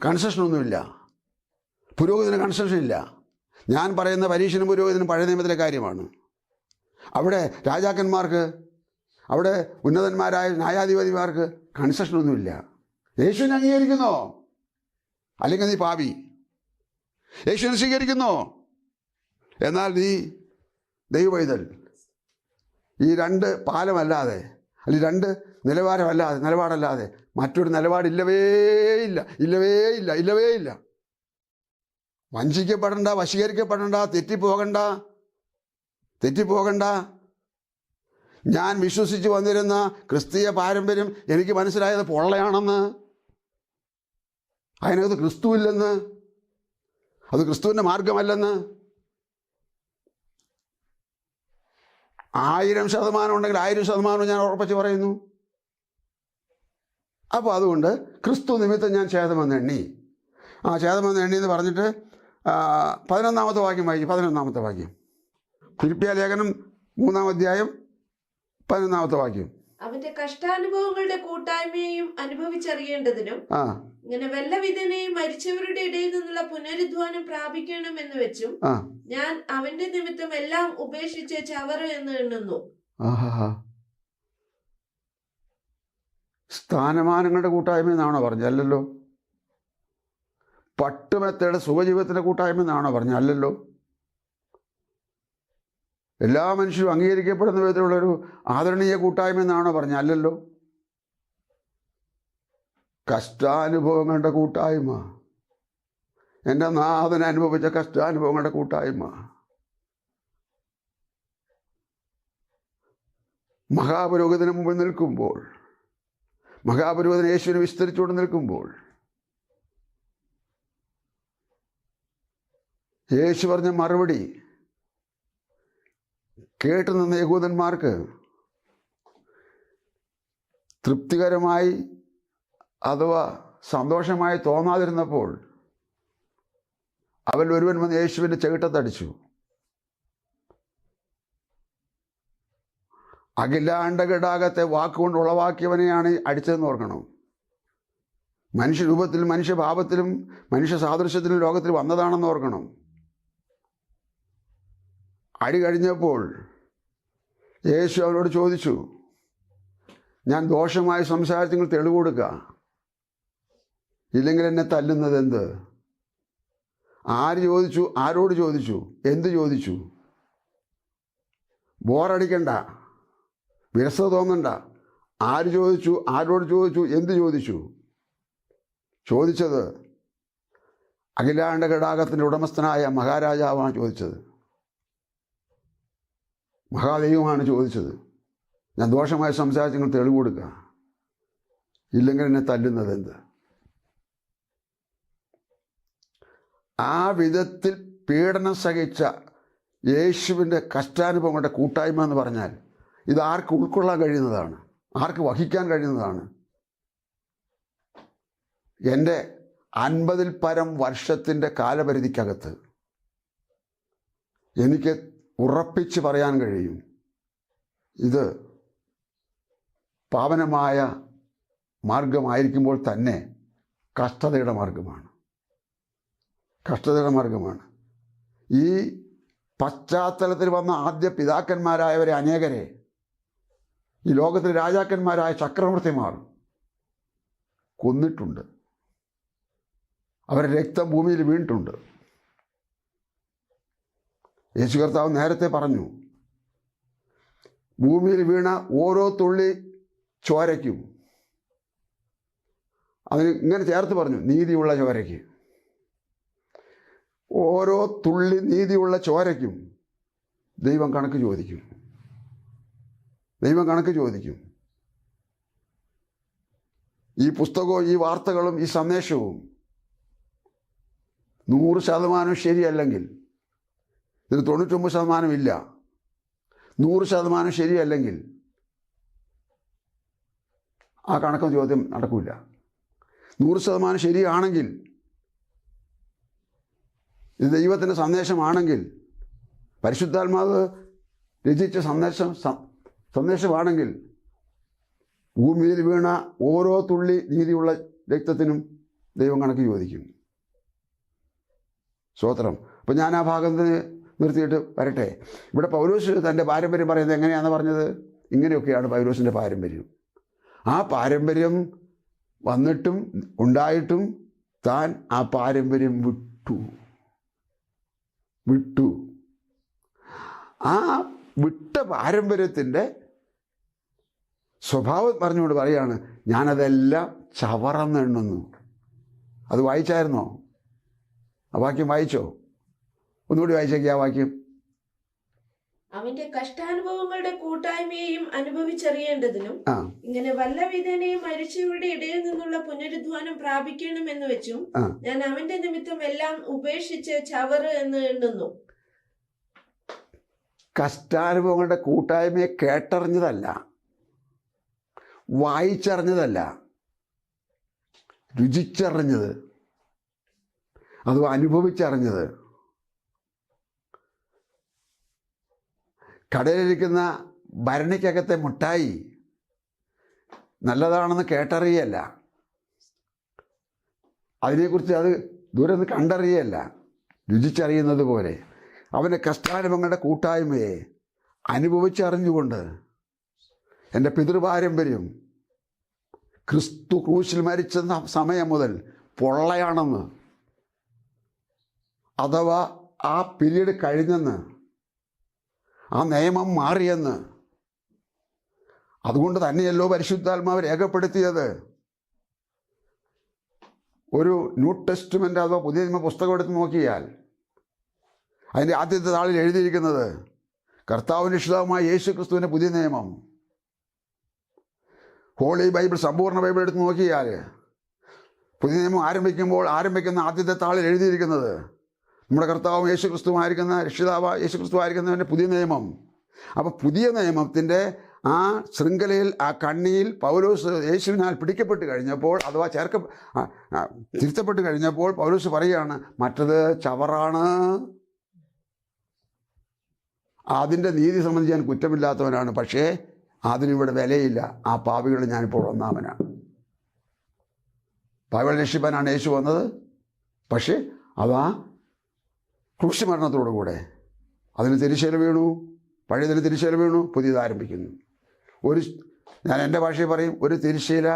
കൺസെഷനൊന്നുമില്ല, പുരോഹിതന് കൺസെഷനില്ല. ഞാൻ പറയുന്ന പരീക്ഷനും പുരോഹിതനും പഴയ നിയമത്തിലെ കാര്യമാണ്. അവിടെ രാജാക്കന്മാർക്ക്, അവിടെ ഉന്നതന്മാരായ ന്യായാധിപതിമാർക്ക് കൺസെഷനൊന്നുമില്ല. യേശുവിനെ അംഗീകരിക്കുന്നോ? അല്ലെങ്കിൽ നീ പാപി. യേശുവിനെ സ്വീകരിക്കുന്നോ? എന്നാൽ നീ ദൈവവൈതൽ. ഈ രണ്ട് പാലമല്ലാതെ, അല്ലെങ്കിൽ രണ്ട് നിലപാടല്ലാതെ മറ്റൊരു നിലപാടില്ലവേ ഇല്ല. വഞ്ചിക്കപ്പെടണ്ട, വശീകരിക്കപ്പെടണ്ട, തെറ്റിപ്പോകണ്ട. ഞാൻ വിശ്വസിച്ച് വന്നിരുന്ന ക്രിസ്തീയ പാരമ്പര്യം എനിക്ക് മനസ്സിലായത് പൊള്ളയാണെന്ന്, അതിനകത്ത് ക്രിസ്തുവില്ലെന്ന്, അത് ക്രിസ്തുവിൻ്റെ മാർഗമല്ലെന്ന്. 1000% ഉണ്ടെങ്കിൽ 1000% ഞാൻ ഉറപ്പിച്ച് പറയുന്നു. അപ്പോൾ അതുകൊണ്ട് ക്രിസ്തു നിമിത്തം ഞാൻ ഛേദമെന്നെണ്ണി. ഛേദമെന്നെണ്ണി എന്ന് പറഞ്ഞിട്ട് 11-ാമത്തെ വാക്യം വായിക്കും. 11-ാമത്തെ വാക്യം, ഫിലിപ്പിയ ലേഖനം 3-ാം അധ്യായം 11-ാമത്തെ വാക്യം. അവന്റെ കഷ്ടാനുഭവങ്ങളുടെ കൂട്ടായ്മയും അനുഭവിച്ചറിയേണ്ടതിനും ഇങ്ങനെ വല്ലവിധനെയും മരിച്ചവരുടെ ഇടയിൽ നിന്നുള്ള പുനരുദ്ധാനം പ്രാപിക്കണം എന്ന് വെച്ചും ആ ഞാൻ അവന്റെ നിമിത്തം എല്ലാം ഉപേക്ഷിച്ച് ചവറ് എന്ന് എണ്ണുന്നു. ആഹാ. സ്ഥാനമാനങ്ങളുടെ കൂട്ടായ്മ എന്നാണോ പറഞ്ഞത്? അല്ലല്ലോ. പട്ടുമെത്തയുടെ സുഖജീവിതത്തിൻ്റെ കൂട്ടായ്മ എന്നാണോ പറഞ്ഞത്? അല്ലല്ലോ. എല്ലാ മനുഷ്യരും അംഗീകരിക്കപ്പെടുന്ന വിധത്തിലുള്ളൊരു ആദരണീയ കൂട്ടായ്മ എന്നാണോ പറഞ്ഞത്? അല്ലല്ലോ. കഷ്ടാനുഭവങ്ങളുടെ കൂട്ടായ്മ, എൻ്റെ നാഥൻ അനുഭവിച്ച കഷ്ടാനുഭവങ്ങളുടെ കൂട്ടായ്മ, മഹാപുരോഹിതന് മുമ്പിൽ നിൽക്കുമ്പോൾ, മഹാപുരോഹിതൻ യേശുവിനെ വിസ്തരിച്ചുകൊണ്ട് നിൽക്കുമ്പോൾ യേശു പറഞ്ഞ മറുപടി കേട്ടു നിന്ന യഹൂദന്മാർക്ക് തൃപ്തികരമായി അഥവാ സന്തോഷമായി തോന്നാതിരുന്നപ്പോൾ അവൻ ഒരുവൻ വന്ന് യേശുവിൻ്റെ ചെകിട്ടത്തടിച്ചു. അഖിലാണ്ടഘടാകത്തെ വാക്കുകൊണ്ട് ഉളവാക്കിയവനെയാണ് അടിച്ചതെന്ന് ഓർക്കണം. മനുഷ്യരൂപത്തിലും മനുഷ്യഭാവത്തിലും മനുഷ്യ സാദൃശ്യത്തിലും ലോകത്തിൽ വന്നതാണെന്ന് ഓർക്കണം. അടി കഴിഞ്ഞപ്പോൾ യേശു അവനോട് ചോദിച്ചു, ഞാൻ ദോഷമായി സംസാരിച്ച് നിങ്ങൾ തെളിവ് കൊടുക്കുക, ഇല്ലെങ്കിൽ എന്നെ തല്ലുന്നത് എന്ത്? ആര് ചോദിച്ചു? ആരോട് ചോദിച്ചു? എന്ത് ചോദിച്ചു? ബോറടിക്കണ്ട, വിരസത തോന്നണ്ട. ആര് ചോദിച്ചു? ആരോട് ചോദിച്ചു? എന്ത് ചോദിച്ചു? ചോദിച്ചത് അഖിലാണ്ട ഘടാകത്തിൻ്റെ ഉടമസ്ഥനായ മഹാരാജാവാണ് ചോദിച്ചത്, മഹാദൈവമാണ് ചോദിച്ചത്. ഞാൻ ദോഷമായി സംസാരിച്ച് നിങ്ങൾ തെളിവ് കൊടുക്കുക, ഇല്ലെങ്കിൽ എന്നെ തല്ലുന്നത് എന്ത്? ആ വിധത്തിൽ പീഡനം സഹിച്ച യേശുവിൻ്റെ കഷ്ടാനുഭവങ്ങളുടെ കൂട്ടായ്മ എന്ന് പറഞ്ഞാൽ ഇത് ആർക്ക് ഉൾക്കൊള്ളാൻ കഴിയുന്നതാണ്? ആർക്ക് വഹിക്കാൻ കഴിയുന്നതാണ്? എൻ്റെ 50-ൽ പരം വർഷത്തിൻ്റെ കാലപരിധിക്കകത്ത് എനിക്ക് ഉറപ്പിച്ച് പറയാൻ കഴിയും, ഇത് പാവനമായ മാർഗമായിരിക്കുമ്പോൾ തന്നെ കഷ്ടതയുടെ മാർഗമാണ്. കഷ്ടതയുടെ മാർഗമാണ്. ഈ പശ്ചാത്തലത്തിൽ വന്ന ആദ്യ പിതാക്കന്മാരായവരെ അനേകരെ ഈ ലോകത്തിലെ രാജാക്കന്മാരായ ചക്രവർത്തിമാർ കൊന്നിട്ടുണ്ട്. അവരുടെ രക്തം ഭൂമിയിൽ വീണിട്ടുണ്ട്. യേശു കർത്താവ് നേരത്തെ പറഞ്ഞു, ഭൂമിയിൽ വീണ ഓരോ തുള്ളി ചോരയ്ക്കും, അതിന് ഇങ്ങനെ ചേർത്ത് പറഞ്ഞു, നീതിയുള്ള ചോരയ്ക്ക്, ഓരോ തുള്ളി നീതിയുള്ള ചോരയ്ക്കും ദൈവം കണക്ക് ചോദിക്കും. ദൈവം കണക്ക് ചോദിക്കും. ഈ പുസ്തകവും ഈ വാർത്തകളും ഈ സന്ദേശവും 100% ശരിയല്ലെങ്കിൽ, ഇതിന് 99% ഇല്ല, 100% ശരിയല്ലെങ്കിൽ ആ കണക്കും ചോദ്യം നടക്കില്ല. 100% ശരിയാണെങ്കിൽ, ഇത് ദൈവത്തിൻ്റെ സന്ദേശമാണെങ്കിൽ, പരിശുദ്ധാത്മാവ് രചിച്ച സന്ദേശമാണെങ്കിൽ, ഭൂമിയിൽ വീണ ഓരോ തുള്ളി നീതിയുള്ള രക്തത്തിനും ദൈവം കണക്ക് ചോദിക്കും. സ്തോത്രം. അപ്പം ഞാൻ ആ ഭാഗത്ത് നിർത്തിയിട്ട് വരട്ടെ. ഇവിടെ പൗലോസ് തൻ്റെ പാരമ്പര്യം പറയുന്നത് എങ്ങനെയാണെന്ന് പറഞ്ഞത്? ഇങ്ങനെയൊക്കെയാണ് പൗലോസിൻ്റെ പാരമ്പര്യം. ആ പാരമ്പര്യം വന്നിട്ടും ഉണ്ടായിട്ടും താൻ ആ പാരമ്പര്യം വിട്ടു. ആ വിട്ട പാരമ്പര്യത്തിൻ്റെ സ്വഭാവം പറഞ്ഞുകൊണ്ട് പറയാണ്, ഞാനതെല്ലാം ചവറന്നെണ്ണുന്നു. അത് വായിച്ചായിരുന്നോ? ആ വാക്യം വായിച്ചോ? ഒന്നുകൂടി വായിച്ചേക്ക് ആ വാക്യം. അവന്റെ കഷ്ടാനുഭവങ്ങളുടെ കൂട്ടായ്മയെയും അനുഭവിച്ചറിയേണ്ടതിനും ഇങ്ങനെ വല്ലവിധനെയും മരിച്ചവരുടെ ഇടയിൽ നിന്നുള്ള പുനരുദ്ധാനം പ്രാപിക്കണമെന്ന് വെച്ചും ഞാൻ അവന്റെ നിമിത്തം എല്ലാം ഉപേക്ഷിച്ച് ചവറ് എന്ന് എണ്ണുന്നു. കഷ്ടാനുഭവങ്ങളുടെ കൂട്ടായ്മയെ കേട്ടറിഞ്ഞതല്ല, വായിച്ചറിഞ്ഞതല്ല, രുചിച്ചറിഞ്ഞത്, അഥവാ അനുഭവിച്ചറിഞ്ഞത്. കടയിലിരിക്കുന്ന ഭരണിക്കകത്തെ മുട്ടായി നല്ലതാണെന്ന് കേട്ടറിയല്ല, അതിനെക്കുറിച്ച് അത് ദൂരെ നിന്ന് കണ്ടറിയല്ല, രുചിച്ചറിയുന്നത് പോലെ അവൻ്റെ കഷ്ടാനുഭവങ്ങളുടെ കൂട്ടായ്മയെ അനുഭവിച്ചറിഞ്ഞുകൊണ്ട് എൻ്റെ പിതൃപാരമ്പര്യം ക്രിസ്തു ക്രൂശിൽ മരിച്ച സമയം മുതൽ പൊള്ളയാണെന്ന്, അഥവാ ആ പീരീഡ് കഴിഞ്ഞെന്ന്, ആ നിയമം മാറിയെന്ന്, അതുകൊണ്ട് തന്നെയല്ലോ പരിശുദ്ധാത്മാവ് രേഖപ്പെടുത്തിയത്. ഒരു ന്യൂ ടെസ്റ്റ്മെൻ്റ് അഥവാ പുതിയ നിയമ പുസ്തകം എടുത്ത് നോക്കിയാൽ അതിൻ്റെ ആദ്യത്തെ താളിൽ എഴുതിയിരിക്കുന്നത് കർത്താവിൻ്റെ രക്ഷിതാവുമായ യേശു ക്രിസ്തുവിൻ്റെ പുതിയ നിയമം. ഹോളി ബൈബിൾ, സമ്പൂർണ്ണ ബൈബിൾ എടുത്ത് നോക്കിയാൽ പുതിയ നിയമം ആരംഭിക്കുന്ന ആദ്യത്തെ താളിൽ എഴുതിയിരിക്കുന്നത് നമ്മുടെ കർത്താവും യേശു ക്രിസ്തുവായിരിക്കുന്ന രക്ഷിതാവ് യേശു ക്രിസ്തുവായിരിക്കുന്നതിൻ്റെ പുതിയ നിയമം. അപ്പോൾ പുതിയ നിയമത്തിൻ്റെ ആ ശൃംഖലയിൽ, ആ കണ്ണിയിൽ പൗലോസ് യേശുവിനാൽ പിടിക്കപ്പെട്ട് കഴിഞ്ഞപ്പോൾ, അഥവാ തിരുത്തപ്പെട്ട് കഴിഞ്ഞപ്പോൾ പൗലോസ് പറയുകയാണ്, മറ്റത് ചവറാണ്, അതിൻ്റെ നീതി സംബന്ധിച്ച് ഞാൻ കുറ്റമില്ലാത്തവനാണ്, പക്ഷേ അതിനിവിടെ വിലയില്ല, ആ പാപികളിൽ ഞാനിപ്പോൾ ഒന്നാമനാണ്. പാപികളെ രക്ഷിപ്പാനാണ് യേശു വന്നത്, പക്ഷേ അതാ ക്രൂശുമരണത്തോടുകൂടെ അതിന് തിരിശീല വീണു, പഴയതിന് തിരിശീല വീണു, പുതിയത് ആരംഭിക്കുന്നു. ഞാൻ എൻ്റെ ഭാഷയിൽ പറയും, ഒരു തിരിശീല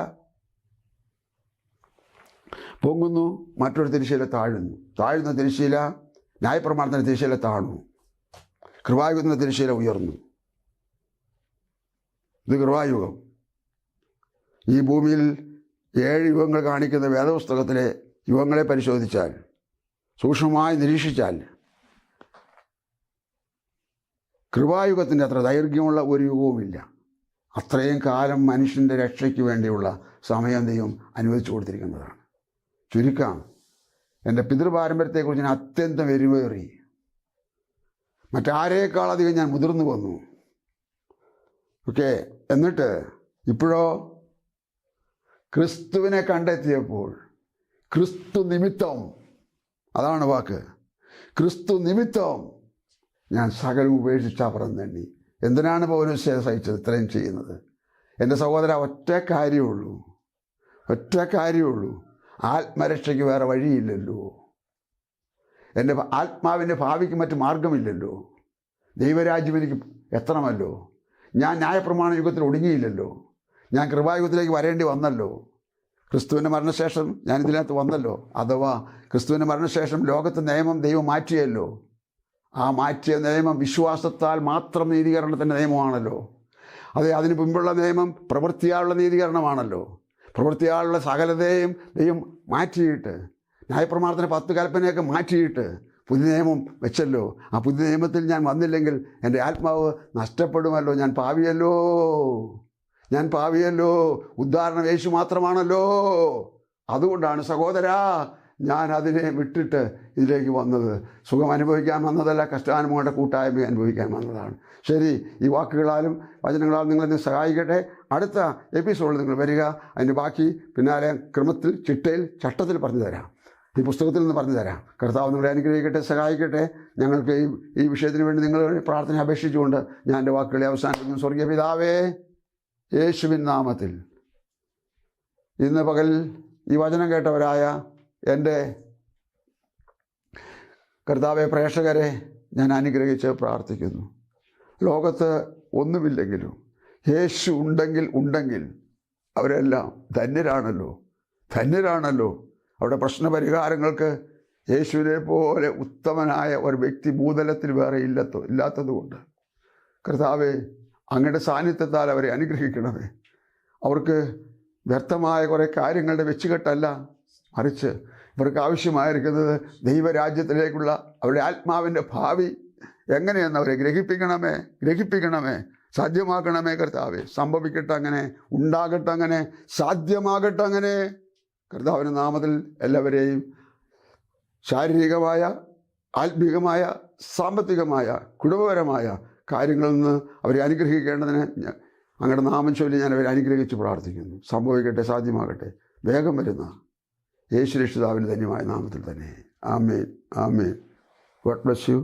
പൊങ്ങുന്നു, മറ്റൊരു തിരിശീല താഴുന്നു. താഴുന്ന തിരിശീല ന്യായപ്രമാണത്തിൻ്റെ തിരിശീല താണു, കൃപായുഗത്തിൻ്റെ തിരിശീല ഉയർന്നു. ഇത് കൃപായുഗം. ഈ ഭൂമിയിൽ 7 യുഗങ്ങൾ കാണിക്കുന്ന വേദപുസ്തകത്തിലെ യുഗങ്ങളെ പരിശോധിച്ചാൽ, സൂക്ഷ്മമായി നിരീക്ഷിച്ചാൽ, കൃപായുഗത്തിൻ്റെ അത്ര ദൈർഘ്യമുള്ള ഒരു യുഗവുമില്ല. അത്രയും കാലം മനുഷ്യൻ്റെ രക്ഷയ്ക്ക് വേണ്ടിയുള്ള സമയം ദൈവം അനുവദിച്ചു കൊടുത്തിരിക്കുന്നതാണ്. ചുരുക്കം, എൻ്റെ പിതൃപാരമ്പര്യത്തെക്കുറിച്ച് ഞാൻ അത്യന്തം എരിവേറി, മറ്റാരേക്കാളധികം ഞാൻ മുതിർന്നു വന്നു. ഓക്കെ, എന്നിട്ട് ഇപ്പോഴോ ക്രിസ്തുവിനെ കണ്ടെത്തിയപ്പോൾ, ക്രിസ്തു നിമിത്തം, അതാണ് വാക്ക്, ക്രിസ്തു നിമിത്തം ഞാൻ സകലം ഉപേക്ഷിച്ചപ്പുറം തണ്ണി. എന്തിനാണ് പൗലോസ് സഹിച്ചത് ഇത്രയും ചെയ്യുന്നത്? എൻ്റെ സഹോദര, ഒറ്റ കാര്യമുള്ളൂ, ആത്മരക്ഷയ്ക്ക് വേറെ വഴിയില്ലല്ലോ. എൻ്റെ ആത്മാവിൻ്റെ ഭാവിക്ക് മറ്റ് മാർഗമില്ലല്ലോ. ദൈവരാജ്യം എനിക്ക് എത്തണമല്ലോ. ഞാൻ ന്യായപ്രമാണ യുഗത്തിൽ ഒടുങ്ങിയില്ലല്ലോ. ഞാൻ കൃപായുഗത്തിലേക്ക് വരേണ്ടി വന്നല്ലോ. ക്രിസ്തുവിൻ്റെ മരണശേഷം ഞാൻ ഇതിനകത്ത് വന്നല്ലോ. അഥവാ ക്രിസ്തുവിൻ്റെ മരണശേഷം ലോകത്തെ നിയമം ദൈവം മാറ്റിയല്ലോ. ആ മാറ്റിയ നിയമം വിശ്വാസത്താൽ മാത്രം നീതീകരണത്തിൻ്റെ നിയമമാണല്ലോ. അതിന് മുമ്പുള്ള നിയമം പ്രവൃത്തിയാലുള്ള നീതീകരണമാണല്ലോ. പ്രവൃത്തിയാലുള്ള സകലതയും ദൈവം മാറ്റിയിട്ട്, ന്യായപ്രമാണത്തിൻ്റെ 10 കൽപ്പനയൊക്കെ മാറ്റിയിട്ട് പുതിയ നിയമം വെച്ചല്ലോ. ആ പുതിയ നിയമത്തിൽ ഞാൻ വന്നില്ലെങ്കിൽ എൻ്റെ ആത്മാവ് നഷ്ടപ്പെടുമല്ലോ. ഞാൻ പാവിയല്ലോ. ഉദ്ധാരണം യേശു മാത്രമാണല്ലോ. അതുകൊണ്ടാണ് സഹോദരാ ഞാൻ അതിനെ വിട്ടിട്ട് ഇതിലേക്ക് വന്നത്. സുഖം അനുഭവിക്കാൻ വന്നതല്ല, കഷ്ടാനുഭവങ്ങളുടെ കൂട്ടായ്മ അനുഭവിക്കാൻ വന്നതാണ്. ശരി, ഈ വാക്കുകളാലും വചനങ്ങളാലും നിങ്ങളെന്നെ സഹായിക്കട്ടെ. അടുത്ത എപ്പിസോഡിൽ നിങ്ങൾ വരിക. അതിൻ്റെ ബാക്കി പിന്നാലെ ക്രമത്തിൽ, ചിട്ടയിൽ, ചട്ടത്തിൽ പറഞ്ഞു തരാം. ഈ പുസ്തകത്തിൽ നിന്ന് പറഞ്ഞു തരാം. കർത്താവ് നിങ്ങളെ അനുഗ്രഹിക്കട്ടെ, സഹായിക്കട്ടെ. ഞങ്ങൾക്ക് ഈ വിഷയത്തിന് വേണ്ടി നിങ്ങൾ പ്രാർത്ഥന അപേക്ഷിച്ചുകൊണ്ട് ഞാൻ എൻ്റെ വാക്കുകളെ അവസാനിപ്പിക്കുന്നു. സ്വർഗീയ പിതാവേ, യേശുവിൻ നാമത്തിൽ ഇന്ന് പകൽ ഈ വചനം കേട്ടവരായ എൻ്റെ കർത്താവെ, പ്രേക്ഷകരെ ഞാൻ അനുഗ്രഹിച്ച് പ്രാർത്ഥിക്കുന്നു. ലോകത്ത് ഒന്നുമില്ലെങ്കിലും യേശു ഉണ്ടെങ്കിൽ അവരെല്ലാം ധന്യരാണല്ലോ. അവരുടെ പ്രശ്നപരിഹാരങ്ങൾക്ക് യേശുവിനെ പോലെ ഉത്തമനായ ഒരു വ്യക്തി ഭൂതലത്തിൽ വേറെ ഇല്ലാത്തതുകൊണ്ട് കർത്താവെ, അങ്ങയുടെ സാന്നിധ്യത്താൽ അവരെ അനുഗ്രഹിക്കണമേ. അവർക്ക് വ്യർത്ഥമായ കുറേ കാര്യങ്ങളുടെ വെച്ചുകെട്ടല്ല, മറിച്ച് ഇവർക്ക് ആവശ്യമായിരിക്കുന്നത് ദൈവരാജ്യത്തിലേക്കുള്ള അവരുടെ ആത്മാവിൻ്റെ ഭാവി എങ്ങനെയെന്ന് അവരെ ഗ്രഹിപ്പിക്കണമേ, സാധ്യമാക്കണമേ. കർത്താവെ, സംഭവിക്കട്ടെ അങ്ങനെ, ഉണ്ടാകട്ടെ അങ്ങനെ, സാധ്യമാകട്ടെ അങ്ങനെ. കർത്താവിൻ്റെ നാമത്തിൽ എല്ലാവരെയും ശാരീരികമായ, ആത്മീകമായ, സാമ്പത്തികമായ, കുടുംബപരമായ കാര്യങ്ങളിൽ നിന്ന് അവരെ അനുഗ്രഹിക്കേണ്ടതിന് അങ്ങയുടെ നാമം ചൊല്ലി ഞാൻ അവരെ അനുഗ്രഹിച്ച് പ്രാർത്ഥിക്കുന്നു. സംഭവിക്കട്ടെ, സാധ്യമാകട്ടെ. വേഗം വരുന്ന യേശു രക്ഷിതാവിൻ്റെ ധന്യമായ നാമത്തിൽ തന്നെ. ആമേൻ. God bless U.